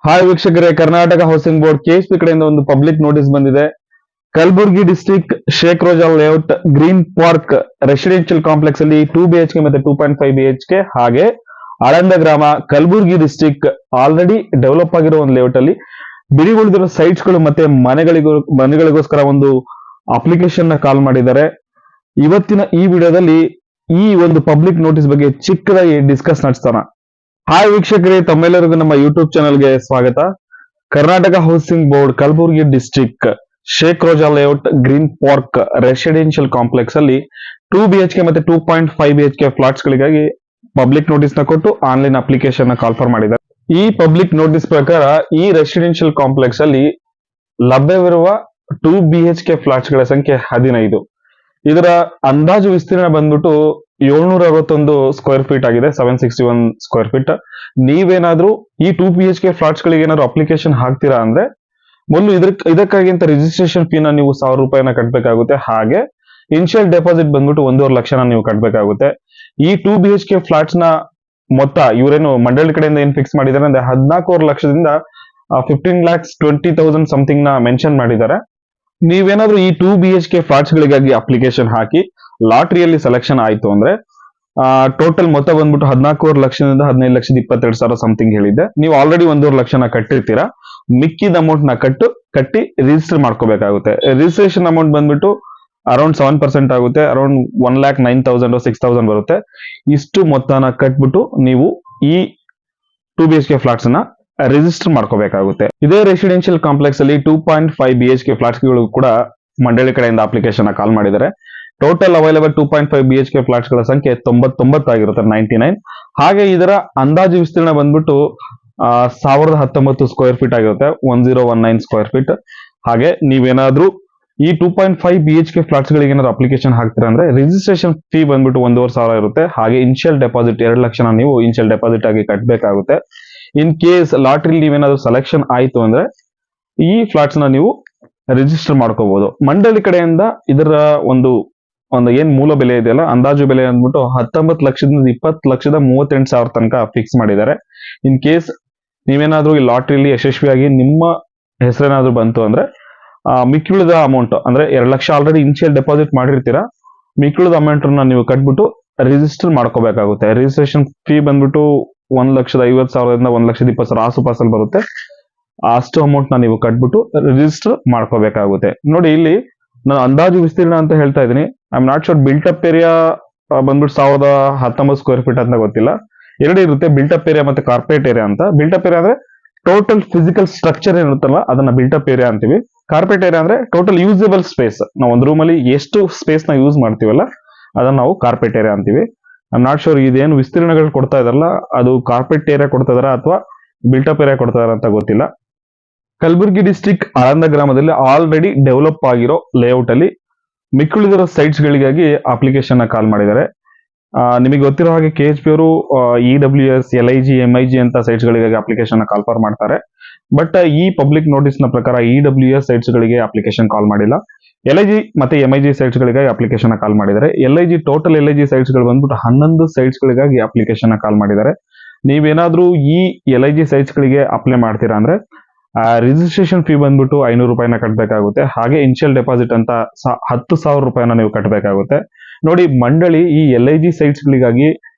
Hi ವೀಕ್ಷಕರೇ, Karnataka housing board KSP ಕಡೆಯಿಂದ ಒಂದು ಪಬ್ಲಿಕ್ ನೋಟಿಸ್ ಬಂದಿದೆ. Kalaburagi district Sheikh Roza layout green park residential complex ಅಲ್ಲಿ 2 BHK ಮತ್ತೆ 2.5 BHK ಹಾಗೆ ಆಳಂದ ಗ್ರಾಮ ಕಲಬುರಗಿ ಡಿಸ್ಟ್ರಿಕ್ಟ್ ಆಲ್ರೆಡಿ ಡೆವಲಪ್ ಆಗಿರೋ ಒಂದು ಲೇಔಟ್ ಅಲ್ಲಿ ಬಿಡಿ ಉಳಿದಿರೋ ಸೈಟ್ಸ್ ಗಳು ಮತ್ತೆ ಮನೆಗಳಿಗೋಸ್ಕರ ಒಂದು ಅಪ್ಲಿಕೇಶನ್ ನ ಕಾಲ್ ಮಾಡಿದ್ದಾರೆ. ಇವತ್ತಿನ ಈ ವಿಡಿಯೋದಲ್ಲಿ ಈ ಒಂದು ಪಬ್ಲಿಕ್ ನೋಟಿಸ್ ಬಗ್ಗೆ ಚಿಕ್ಕದಾಗಿ ಡಿಸ್ಕಸ್ ನಡೆಸೋಣ. ಹಾಯ್ ವೀಕ್ಷಕರೇ, ತಮ್ಮೆಲ್ಲರಿಗೂ ನಮ್ಮ ಯೂಟ್ಯೂಬ್ ಚಾನೆಲ್ಗೆ ಸ್ವಾಗತ. Karnataka housing board Kalaburagi district Sheikh Roza layout green park residential complex ಅಲ್ಲಿ 2 BHK ಮತ್ತೆ 2.5 BHK ಫ್ಲಾಟ್ಸ್ ಗಳಿಗಾಗಿ ಪಬ್ಲಿಕ್ ನೋಟಿಸ್ ನ ಕೊಟ್ಟು ಆನ್ಲೈನ್ ಅಪ್ಲಿಕೇಶನ್ ನ ಕಾಲ್ಫರ್ ಮಾಡಿದ್ದಾರೆ. ಈ ಪಬ್ಲಿಕ್ ನೋಟಿಸ್ ಪ್ರಕಾರ ಈ ರೆಸಿಡೆನ್ಷಿಯಲ್ ಕಾಂಪ್ಲೆಕ್ಸ್ ಅಲ್ಲಿ ಲಭ್ಯವಿರುವ 2 BHK ಫ್ಲಾಟ್ಸ್ ಗಳ ಸಂಖ್ಯೆ 15. ಇದರ ಅಂದಾಜು ವಿಸ್ತೀರ್ಣ ಬಂದ್ಬಿಟ್ಟು 761 ಸ್ಕ್ವೇರ್ ಫೀಟ್ ಆಗಿದೆ, 761 ಸ್ಕ್ವೇರ್ ಫೀಟ್. ನೀವೇನಾದ್ರೂ ಈ 2 BHK ಫ್ಲಾಟ್ಸ್ ಗಳಿಗೆ ಏನಾದ್ರು ಅಪ್ಲಿಕೇಶನ್ ಹಾಕ್ತೀರಾ ಅಂದ್ರೆ ಮೊದಲು ಇದಕ್ಕಾಗಿಂತ ರಿಜಿಸ್ಟ್ರೇಷನ್ ಫೀನ ನೀವು 1000 ರೂಪಾಯಿನ ಕಟ್ಟಬೇಕಾಗುತ್ತೆ. ಹಾಗೆ ಇನಿಷಿಯಲ್ ಡೆಪಾಸಿಟ್ ಬಂದ್ಬಿಟ್ಟು 1.5 ಲಕ್ಷನ ನೀವು ಕಟ್ಟಬೇಕಾಗುತ್ತೆ. ಈ 2 BHK ಫ್ಲಾಟ್ಸ್ ನ ಮೊತ್ತ ಇವರೇನು ಮಂಡಳಿ ಕಡೆಯಿಂದ ಏನ್ ಫಿಕ್ಸ್ ಮಾಡಿದ್ದಾರೆ ಅಂದ್ರೆ 14 ಲಕ್ಷದಿಂದ 15,20,000 ಸಮಥಿಂಗ್ ನ ಮೆನ್ಷನ್ ಮಾಡಿದ್ದಾರೆ. ನೀವೇನಾದ್ರೂ ಈ 2 BHK ಫ್ಲಾಟ್ಸ್ ಗಳಿಗಾಗಿ ಅಪ್ಲಿಕೇಶನ್ ಹಾಕಿ ಲಾಟ್ರಿಯಲ್ಲಿ ಸೆಲೆಕ್ಷನ್ ಆಯ್ತು ಅಂದ್ರೆ ಟೋಟಲ್ ಮೊತ್ತ ಬಂದ್ಬಿಟ್ಟು 14 ಲಕ್ಷದಿಂದ 15,22,000 ಸಮಥಿಂಗ್ ಹೇಳಿದ್ದೆ. ನೀವು ಆಲ್ರೆಡಿ 1.5 ಲಕ್ಷನ ಕಟ್ಟಿರ್ತೀರಾ. ಮಿಕ್ಕಿದ ಅಮೌಂಟ್ ನ ಕಟ್ಟಿ ರಿಜಿಸ್ಟರ್ ಮಾಡ್ಕೋಬೇಕಾಗುತ್ತೆ. ರಿಜಿಸ್ಟ್ರೇಷನ್ ಅಮೌಂಟ್ ಬಂದ್ಬಿಟ್ಟು ಅರೌಂಡ್ 7% ಆಗುತ್ತೆ, ಅರೌಂಡ್ 1,09,000 6,000 ಬರುತ್ತೆ. ಇಷ್ಟು ಮೊತ್ತನ ಕಟ್ಬಿಟ್ಟು ನೀವು ಈ 2 BHK ಫ್ಲಾಟ್ಸ್ ನ ರಿಜಿಸ್ಟರ್ ಮಾಡ್ಕೋಬೇಕಾಗುತ್ತೆ. ಇದೇ ರೆಸಿಡೆನ್ಷಿಯಲ್ ಕಾಂಪ್ಲೆಕ್ಸ್ ಅಲ್ಲಿ 2.5 BHK ಫ್ಲಾಟ್ಸ್ ಗಳು ಕೂಡ ಮಂಡಳಿ ಕಡೆಯಿಂದ ಅಪ್ಲಿಕೇಶನ್ ಕಾಲ್ ಮಾಡಿದ್ದಾರೆ. ಟೋಟಲ್ ಅವೈಲೇಬಲ್ 2.5 BHK ಫ್ಲಾಟ್ಸ್ ಗಳ ಸಂಖ್ಯೆ 99 ಆಗಿರುತ್ತೆ, 99. ಹಾಗೆ ಇದರ ಅಂದಾಜು ವಿಸ್ತೀರ್ಣ ಬಂದ್ಬಿಟ್ಟು 1019 ಸ್ಕ್ವೇರ್ ಫೀಟ್ ಆಗಿರುತ್ತೆ, 1019 ಸ್ಕ್ವೇರ್ ಫೀಟ್. ಹಾಗೆ ನೀವೇನಾದ್ರೂ ಈ 2.5 BHK ಫ್ಲಾಟ್ಸ್ ಗಳಿಗೆ ಏನಾದ್ರು ಅಪ್ಲಿಕೇಶನ್ ಹಾಕ್ತೀರಾ ಅಂದ್ರೆ ರಿಜಿಸ್ಟ್ರೇಷನ್ ಫೀ ಬಂದ್ಬಿಟ್ಟು 1,500 ಇರುತ್ತೆ. ಹಾಗೆ ಇನಿಷಿಯಲ್ ಡೆಪಾಸಿಟ್ 2 ಲಕ್ಷನ ನೀವು ಇನಿಷಿಯಲ್ ಡೆಪಾಸಿಟ್ ಆಗಿ ಕಟ್ಟಬೇಕಾಗುತ್ತೆ. ಇನ್ ಕೇಸ್ ಲಾಟ್ರಿ ನೀವೇನಾದ್ರೂ ಸೆಲೆಕ್ಷನ್ ಆಯ್ತು ಅಂದ್ರೆ ಈ ಫ್ಲಾಟ್ಸ್ ನ ನೀವು ರಿಜಿಸ್ಟರ್ ಮಾಡ್ಕೋಬಹುದು. ಮಂಡಳಿ ಕಡೆಯಿಂದ ಇದರ ಒಂದು ಏನ್ ಮೂಲ ಬೆಲೆ ಇದೆಯಲ್ಲ, ಅಂದಾಜು ಬೆಲೆ ಅಂದ್ಬಿಟ್ಟು 19 ಲಕ್ಷದಿಂದ 20,38,000 ತನಕ ಫಿಕ್ಸ್ ಮಾಡಿದ್ದಾರೆ. ಇನ್ ಕೇಸ್ ನೀವೇನಾದ್ರೂ ಈ ಲಾಟ್ರಿಲಿ ಯಶಸ್ವಿಯಾಗಿ ನಿಮ್ಮ ಹೆಸರೇನಾದ್ರೂ ಬಂತು ಅಂದ್ರೆ ಮಿಕ್ಕಿಳಿದ ಅಮೌಂಟ್ ಅಂದ್ರೆ 2 ಲಕ್ಷ ಆಲ್ರೆಡಿ ಇನಿಷಿಯಲ್ ಡೆಪಾಸಿಟ್ ಮಾಡಿರ್ತೀರಾ, ಮಿಕ್ಕಿಳಿದ ಅಮೌಂಟ್ ನ ನೀವು ಕಟ್ಬಿಟ್ಟು ರಿಜಿಸ್ಟರ್ ಮಾಡ್ಕೋಬೇಕಾಗುತ್ತೆ. ರಿಜಿಸ್ಟ್ರೇಷನ್ ಫೀ ಬಂದ್ಬಿಟ್ಟು 1,50,000ದಿಂದ 1,20,000 ಆಸುಪಾಸಲ್ಲಿ ಬರುತ್ತೆ. ಅಷ್ಟು ಅಮೌಂಟ್ ನ ನೀವು ಕಟ್ಬಿಟ್ಟು ರಿಜಿಸ್ಟರ್ ಮಾಡ್ಕೋಬೇಕಾಗುತ್ತೆ. ನೋಡಿ, ಇಲ್ಲಿ ನಾನು ಅಂದಾಜು ವಿಸ್ತೀರ್ಣ ಅಂತ ಹೇಳ್ತಾ ಇದ್ದೀನಿ. I am not sure. Built-up area ಬಂದ್ಬಿಟ್ಟು 1019 ಸ್ಕ್ವೇರ್ ಫೀಟ್ ಅಂತ ಗೊತ್ತಿಲ್ಲ. ಎರಡು ಇರುತ್ತೆ, ಬಿಲ್ಟಪ್ ಏರಿಯಾ ಮತ್ತೆ ಕಾರ್ಪೊರೇಟ್ ಏರಿಯಾ ಅಂತ. ಬಿಲ್ಟಪ್ ಏರಿಯಾ ಅಂದ್ರೆ ಟೋಟಲ್ ಫಿಸಿಕಲ್ ಸ್ಟ್ರಕ್ಚರ್ ಏನಿರುತ್ತಲ್ಲ ಅದನ್ನ ಬಿಲ್ಟಪ್ ಏರಿಯಾ ಅಂತೀವಿ. ಕಾರ್ಪೊರೇಟ್ ಏರಿಯಾ ಅಂದ್ರೆ ಟೋಟಲ್ ಯೂಸಬಲ್ ಸ್ಪೇಸ್, ನಾವು ಒಂದು ರೂಮ್ ಅಲ್ಲಿ ಎಷ್ಟು ಸ್ಪೇಸ್ ನ ಯೂಸ್ ಮಾಡ್ತೀವಲ್ಲ ಅದನ್ನ ನಾವು ಕಾರ್ಪೊರೇಟ್ ಏರಿಯಾ ಅಂತೀವಿ. ಐ ಆಮ್ ನಾಟ್ ಶೋರ್ ಇದೇನು ವಿಸ್ತೀರ್ಣಗಳು ಕೊಡ್ತಾ ಇದಾರಲ್ಲ ಅದು ಕಾರ್ಪೊರೇಟ್ ಏರಿಯಾ ಕೊಡ್ತಾ ಇದಾರ ಅಥವಾ ಬಿಲ್ಟಪ್ ಏರಿಯಾ ಕೊಡ್ತಾ ಇದಾರ ಅಂತ ಗೊತ್ತಿಲ್ಲ. ಕಲಬುರಗಿ ಡಿಸ್ಟ್ರಿಕ್ಟ್ ಆಳಂದ ಗ್ರಾಮದಲ್ಲಿ ಆಲ್ರೆಡಿ ಡೆವಲಪ್ ಆಗಿರೋ ಲೇಔಟ್ ಅಲ್ಲಿ ಮಿಕ್ಕುಳಿದಿರೋ ಸೈಟ್ಸ್ ಗಳಿಗಾಗಿ ಅಪ್ಲಿಕೇಶನ್ ಕಾಲ್ ಮಾಡಿದ್ದಾರೆ. ನಿಮಗೆ ಗೊತ್ತಿರೋ ಹಾಗೆ KHP ಅವರು EWS, LIG, MIG ಅಂತ ಸೈಟ್ಸ್ ಗಳಿಗಾಗಿ ಅಪ್ಲಿಕೇಶನ್ ಕಾಲ್ಫರ್ ಮಾಡ್ತಾರೆ. ಬಟ್ ಈ ಪಬ್ಲಿಕ್ ನೋಟಿಸ್ ನ ಪ್ರಕಾರ EWS ಸೈಟ್ಸ್ ಗಳಿಗೆ ಅಪ್ಲಿಕೇಶನ್ ಕಾಲ್ ಮಾಡಿಲ್ಲ. LIG ಮತ್ತೆ MIG ಸೈಟ್ಸ್ ಗಳಿಗಾಗಿ ಅಪ್ಲಿಕೇಶನ್ ಕಾಲ್ ಮಾಡಿದ್ದಾರೆ. ಟೋಟಲ್ LIG ಸೈಟ್ಸ್ ಗಳು ಬಂದ್ಬಿಟ್ಟು 11 ಸೈಟ್ಸ್ ಗಳಿಗಾಗಿ ಅಪ್ಲಿಕೇಶನ್ ಕಾಲ್ ಮಾಡಿದ್ದಾರೆ. ನೀವೇನಾದ್ರೂ ಈ LIG ಸೈಟ್ಸ್ ಗಳಿಗೆ ಅಪ್ಲೈ ಮಾಡ್ತೀರಾ ಅಂದ್ರೆ ರಿಜಿಸ್ಟ್ರೇಷನ್ ಫೀ ಬಂದ್ಬಿಟ್ಟು 500 ರೂಪಾಯಿನ ಕಟ್ಟಬೇಕಾಗುತ್ತೆ. ಹಾಗೆ ಇನಿಷಿಯಲ್ ಡೆಪಾಸಿಟ್ ಅಂತ 10,000 ರೂಪಾಯಿನ ನೀವು ಕಟ್ಟಬೇಕಾಗುತ್ತೆ. ನೋಡಿ, ಮಂಡಳಿ ಈ LIG ಸೈಟ್ಸ್ ಗಳಿಗಾಗಿ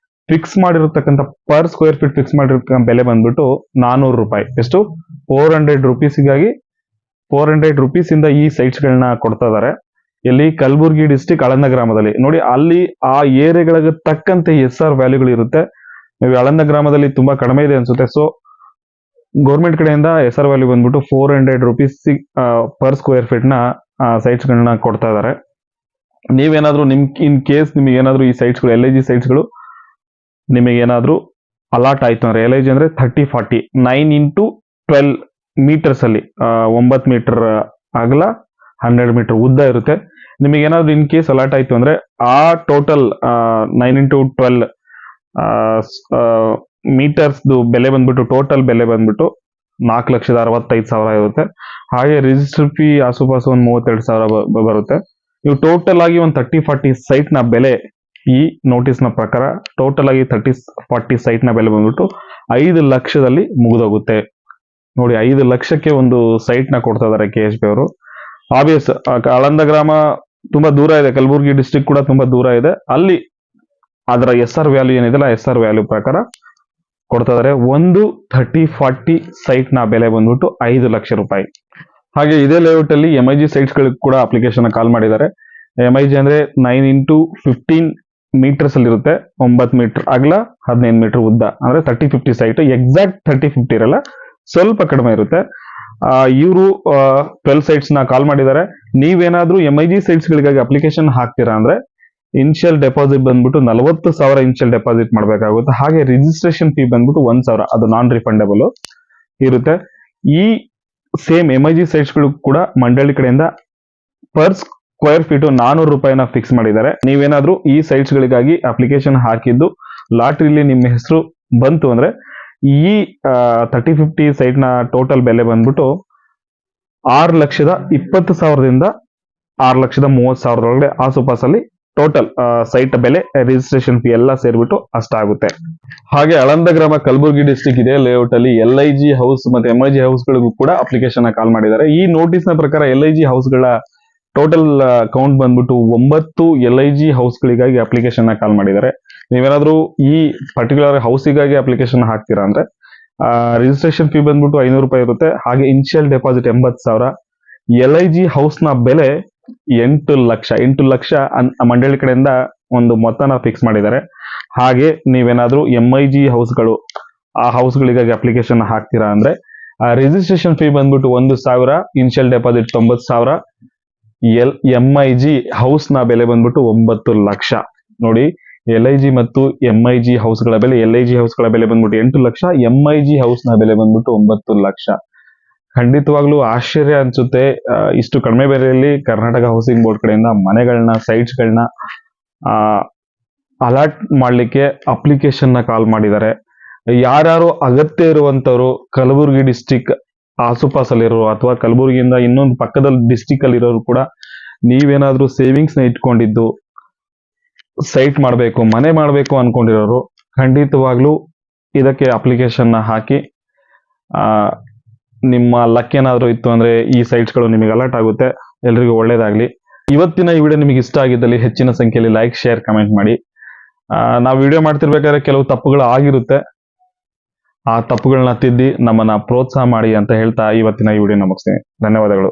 ಫಿಕ್ಸ್ ಮಾಡಿರತಕ್ಕಂಥ ಪರ್ ಸ್ಕ್ವೇರ್ ಫೀಟ್ ಫಿಕ್ಸ್ ಮಾಡಿರತಕ್ಕಂಥ ಬೆಲೆ ಬಂದ್ಬಿಟ್ಟು 400 ರೂಪಾಯಿ. ಎಷ್ಟು? 400 ರುಪೀಸ್ಗಾಗಿ 400 ರುಪೀಸ್ ಇಂದ ಈ ಸೈಟ್ಸ್ ಗಳನ್ನ ಕೊಡ್ತಾ ಇದಾರೆ. ಇಲ್ಲಿ ಕಲಬುರಗಿ ಡಿಸ್ಟ್ರಿಕ್ಟ್ ಆಳಂದ ಗ್ರಾಮದಲ್ಲಿ. ನೋಡಿ, ಅಲ್ಲಿ ಆ ಏರಿಯಾಗಳಿಗೆ ತಕ್ಕಂತೆ SR ವ್ಯಾಲ್ಯೂಗಳು ಇರುತ್ತೆ. ಆಳಂದ ಗ್ರಾಮದಲ್ಲಿ ತುಂಬಾ ಕಡಿಮೆ ಇದೆ ಅನ್ಸುತ್ತೆ. ಸೊ ಗೌರ್ಮೆಂಟ್ ಕಡೆಯಿಂದ SR ವ್ಯಾಲ್ಯೂ ಬಂದ್ಬಿಟ್ಟು 400 ರುಪೀಸ್ ಪರ್ ಸ್ಕ್ವೇರ್ ಫೀಟ್ ನ ಸೈಟ್ಸ್ ಗಳನ್ನ ಕೊಡ್ತಾ ಇದಾರೆ. ನೀವೇನಾದ್ರೂ ಇನ್ ಕೇಸ್ ನಿಮಗೆ ಏನಾದ್ರೂ ಈ ಸೈಟ್ಸ್ ಗಳು LIG ಸೈಟ್ಸ್ ಗಳು ನಿಮಗೆ ಏನಾದ್ರೂ ಅಲಾಟ್ ಆಯ್ತು ಅಂದ್ರೆ, LIG ಅಂದ್ರೆ 30-40 9 into 12 ಮೀಟರ್ಸ್ ಅಲ್ಲಿ 9 ಮೀಟರ್ ಅಗಲ 100 ಮೀಟರ್ ಉದ್ದ ಇರುತ್ತೆ. ನಿಮಗೆ ಏನಾದ್ರೂ ಇನ್ ಕೇಸ್ ಅಲಾಟ್ ಆಯ್ತು ಅಂದ್ರೆ ಆ ಟೋಟಲ್ 9 into 12 ಮೀಟರ್ಸ್ ಬೆಲೆ ಬಂದ್ಬಿಟ್ಟು ಟೋಟಲ್ ಬೆಲೆ ಬಂದ್ಬಿಟ್ಟು 4,65,000 ಇರುತ್ತೆ. ಹಾಗೆ ರಿಜಿಸ್ಟರ್ ಫೀ ಆಸುಪಾಸು ಒಂದು 32,000 ಬರುತ್ತೆ. ನೀವು ಟೋಟಲ್ ಆಗಿ ಒಂದು 30-40 ಸೈಟ್ ನ ಬೆಲೆ ಈ ನೋಟಿಸ್ ನ ಪ್ರಕಾರ ಟೋಟಲ್ ಆಗಿ 30-40 ಸೈಟ್ ನ ಬೆಲೆ ಬಂದ್ಬಿಟ್ಟು 5 ಲಕ್ಷದಲ್ಲಿ ಮುಗಿದೋಗುತ್ತೆ. ನೋಡಿ 5 ಲಕ್ಷಕ್ಕೆ ಒಂದು ಸೈಟ್ ನ ಕೊಡ್ತಾ ಇದಾರೆ KSB ಅವರು. ಆಬ್ವಿಯಸ್ ಆಳಂದ ಗ್ರಾಮ ತುಂಬಾ ದೂರ ಇದೆ, ಕಲಬುರಗಿ ಡಿಸ್ಟ್ರಿಕ್ಟ್ ಕೂಡ ತುಂಬಾ ದೂರ ಇದೆ. ಅಲ್ಲಿ ಅದರ SR ವ್ಯಾಲ್ಯೂ ಏನಿದೆಲ್ಲ SR ವ್ಯಾಲ್ಯೂ ಪ್ರಕಾರ ಕೊಡ್ತಾ ಇದಾರೆ. ಒಂದು 30-40 ಸೈಟ್ ನ ಬೆಲೆ ಬಂದ್ಬಿಟ್ಟು 5 ಲಕ್ಷ ರೂಪಾಯಿ. ಹಾಗೆ ಇದೇ ಲೇಔಟ್ ಅಲ್ಲಿ MIG ಸೈಟ್ಸ್ ಗಳಿಗೆ ಕೂಡ ಅಪ್ಲಿಕೇಶನ್ ಕಾಲ್ ಮಾಡಿದ್ದಾರೆ. MIG ಅಂದ್ರೆ 9x15 ಮೀಟರ್ಸ್ ಅಲ್ಲಿ ಇರುತ್ತೆ. 9 ಮೀಟರ್ ಅಗಲ, 15 ಮೀಟರ್ ಉದ್ದ, ಅಂದ್ರೆ 30-50 ಸೈಟ್. ಎಕ್ಸಾಕ್ಟ್ 30-50 ಇರಲ್ಲ, ಸ್ವಲ್ಪ ಕಡಿಮೆ ಇರುತ್ತೆ. ಇವರು 12 ಸೈಟ್ಸ್ ನ ಕಾಲ್ ಮಾಡಿದ್ದಾರೆ. ನೀವೇನಾದ್ರೂ MIG ಸೈಟ್ಸ್ ಗಳಿಗಾಗಿ ಅಪ್ಲಿಕೇಶನ್ ಹಾಕ್ತೀರಾ ಅಂದ್ರೆ ಇನಿಷಿಯಲ್ ಡೆಪಾಸಿಟ್ ಬಂದ್ಬಿಟ್ಟು 40,000 ಇನಿಷಿಯಲ್ ಡೆಪಾಸಿಟ್ ಮಾಡಬೇಕಾಗುತ್ತೆ. ಹಾಗೆ ರಿಜಿಸ್ಟ್ರೇಷನ್ ಫೀ ಬಂದ್ಬಿಟ್ಟು 1,000, ಅದು ನಾನ್ ರಿಫಂಡಬಲ್ ಇರುತ್ತೆ. ಈ ಸೇಮ್ MIG ಸೈಟ್ಸ್ ಗಳು ಕೂಡ ಮಂಡಳಿ ಕಡೆಯಿಂದ ಪರ್ ಸ್ಕ್ವೇರ್ ಫೀಟ್ 400 ರೂಪಾಯಿನ ಫಿಕ್ಸ್ ಮಾಡಿದ್ದಾರೆ. ನೀವೇನಾದ್ರೂ ಈ ಸೈಟ್ಸ್ ಗಳಿಗಾಗಿ ಅಪ್ಲಿಕೇಶನ್ ಹಾಕಿದ್ದು ಲಾಟ್ರಿಲಿ ನಿಮ್ಮ ಹೆಸರು ಬಂತು ಅಂದ್ರೆ ಈ 30-50 ಸೈಟ್ ನ ಟೋಟಲ್ ಬೆಲೆ ಬಂದ್ಬಿಟ್ಟು 6,20,000ದಿಂದ 6,30,000 ಒಳಗಡೆ ಆಸುಪಾಸಲ್ಲಿ ಟೋಟಲ್ ಸೈಟ್ ಬೆಲೆ, ರಿಜಿಸ್ಟ್ರೇಷನ್ ಫೀ ಎಲ್ಲ ಸೇರ್ಬಿಟ್ಟು ಅಷ್ಟಾಗುತ್ತೆ. ಹಾಗೆ ಆಳಂದ ಗ್ರಾಮ ಕಲಬುರಗಿ ಡಿಸ್ಟ್ರಿಕ್ಟ್ ಇದೆ ಲೇಔಟ್ ಅಲ್ಲಿ LIG ಹೌಸ್ ಮತ್ತೆ MIG ಹೌಸ್ ಗಳಿಗೂ ಕೂಡ ಅಪ್ಲಿಕೇಶನ್ ಕಾಲ್ ಮಾಡಿದ್ದಾರೆ. ಈ ನೋಟಿಸ್ ನ ಪ್ರಕಾರ LIG ಹೌಸ್ ಗಳ ಟೋಟಲ್ ಕೌಂಟ್ ಬಂದ್ಬಿಟ್ಟು 9 LIG ಹೌಸ್ ಗಳಿಗಾಗಿ ಅಪ್ಲಿಕೇಶನ್ ಕಾಲ್ ಮಾಡಿದ್ದಾರೆ. ನೀವೇನಾದ್ರೂ ಈ ಪರ್ಟಿಕ್ಯುಲರ್ ಹೌಸಿಗಾಗಿ ಅಪ್ಲಿಕೇಶನ್ ಹಾಕ್ತೀರಾ ಅಂದ್ರೆ ರಿಜಿಸ್ಟ್ರೇಷನ್ ಫೀ ಬಂದ್ಬಿಟ್ಟು 500 ರೂಪಾಯಿ ಇರುತ್ತೆ. ಹಾಗೆ ಇನಿಷಿಯಲ್ ಡೆಪಾಸಿಟ್ 80,000. LIG ಹೌಸ್ ನ ಬೆಲೆ 8 ಲಕ್ಷ ಮಂಡಳಿ ಕಡೆಯಿಂದ ಒಂದು ಮೊತ್ತನ ಫಿಕ್ಸ್ ಮಾಡಿದ್ದಾರೆ. ಹಾಗೆ ನೀವೇನಾದ್ರೂ MIG ಹೌಸ್ಗಳು ಆ ಹೌಸ್ಗಳಿಗಾಗಿ ಅಪ್ಲಿಕೇಶನ್ ಹಾಕ್ತೀರಾ ಅಂದ್ರೆ ರಿಜಿಸ್ಟ್ರೇಷನ್ ಫೀ ಬಂದ್ಬಿಟ್ಟು 1,000, ಇನಿಷಿಯಲ್ ಡೆಪಾಸಿಟ್ 90,000. MIG ಹೌಸ್ ನ ಬೆಲೆ ಬಂದ್ಬಿಟ್ಟು 9 ಲಕ್ಷ. ನೋಡಿ, LIG ಮತ್ತು MIG ಹೌಸ್ಗಳ ಬೆಲೆ, LIG ಹೌಸ್ಗಳ ಬೆಲೆ ಬಂದ್ಬಿಟ್ಟು 8 ಲಕ್ಷ, MIG ಹೌಸ್ ನ ಬೆಲೆ ಬಂದ್ಬಿಟ್ಟು 9 ಲಕ್ಷ. ಖಂಡಿತವಾಗ್ಲೂ ಆಶ್ಚರ್ಯ ಅನ್ಸುತ್ತೆ. ಇಷ್ಟು ಕಡಿಮೆ ಬೆಲೆಯಲ್ಲಿ ಕರ್ನಾಟಕ ಹೌಸಿಂಗ್ ಬೋರ್ಡ್ ಕಡೆಯಿಂದ ಮನೆಗಳನ್ನ, ಸೈಟ್ಸ್ ಗಳನ್ನ ಅಲಾಟ್ ಮಾಡ್ಲಿಕ್ಕೆ ಅಪ್ಲಿಕೇಶನ್ ನ ಕಾಲ್ ಮಾಡಿದ್ದಾರೆ. ಯಾರ್ಯಾರು ಅಗತ್ಯ ಇರುವಂತವ್ರು ಕಲಬುರಗಿ ಡಿಸ್ಟಿಕ್ ಆಸುಪಾಸಲ್ಲಿರೋರು ಅಥವಾ ಕಲಬುರಗಿಯಿಂದ ಇನ್ನೊಂದು ಪಕ್ಕದ ಡಿಸ್ಟಿಕ್ ಅಲ್ಲಿ ಇರೋರು ಕೂಡ ನೀವೇನಾದ್ರೂ ಸೇವಿಂಗ್ಸ್ ನ ಇಟ್ಕೊಂಡಿದ್ದು ಸೈಟ್ ಮಾಡಬೇಕು, ಮನೆ ಮಾಡಬೇಕು ಅನ್ಕೊಂಡಿರೋರು ಖಂಡಿತವಾಗ್ಲೂ ಇದಕ್ಕೆ ಅಪ್ಲಿಕೇಶನ್ ನ ಹಾಕಿ. ನಿಮ್ಮ ಲಕ್ ಏನಾದ್ರೂ ಇತ್ತು ಅಂದ್ರೆ ಈ ಸೈಟ್ಸ್ ಗಳು ನಿಮಗೆ ಅಲರ್ಟ್ ಆಗುತ್ತೆ. ಎಲ್ರಿಗೂ ಒಳ್ಳೇದಾಗ್ಲಿ. ಇವತ್ತಿನ ಈ ವಿಡಿಯೋ ನಿಮಗೆ ಇಷ್ಟ ಆಗಿದ್ದಲ್ಲಿ ಹೆಚ್ಚಿನ ಸಂಖ್ಯೆಯಲ್ಲಿ ಲೈಕ್, ಶೇರ್, ಕಮೆಂಟ್ ಮಾಡಿ. ನಾವು ವಿಡಿಯೋ ಮಾಡ್ತಿರ್ಬೇಕಾದ್ರೆ ಕೆಲವು ತಪ್ಪುಗಳು ಆಗಿರುತ್ತೆ, ಆ ತಪ್ಪುಗಳನ್ನ ತಿದ್ದಿ ನಮ್ಮನ್ನ ಪ್ರೋತ್ಸಾಹ ಮಾಡಿ ಅಂತ ಹೇಳ್ತಾ ಇವತ್ತಿನ ಈ ವಿಡಿಯೋ ಮುಗಿಸ್ತೀನಿ. ಧನ್ಯವಾದಗಳು.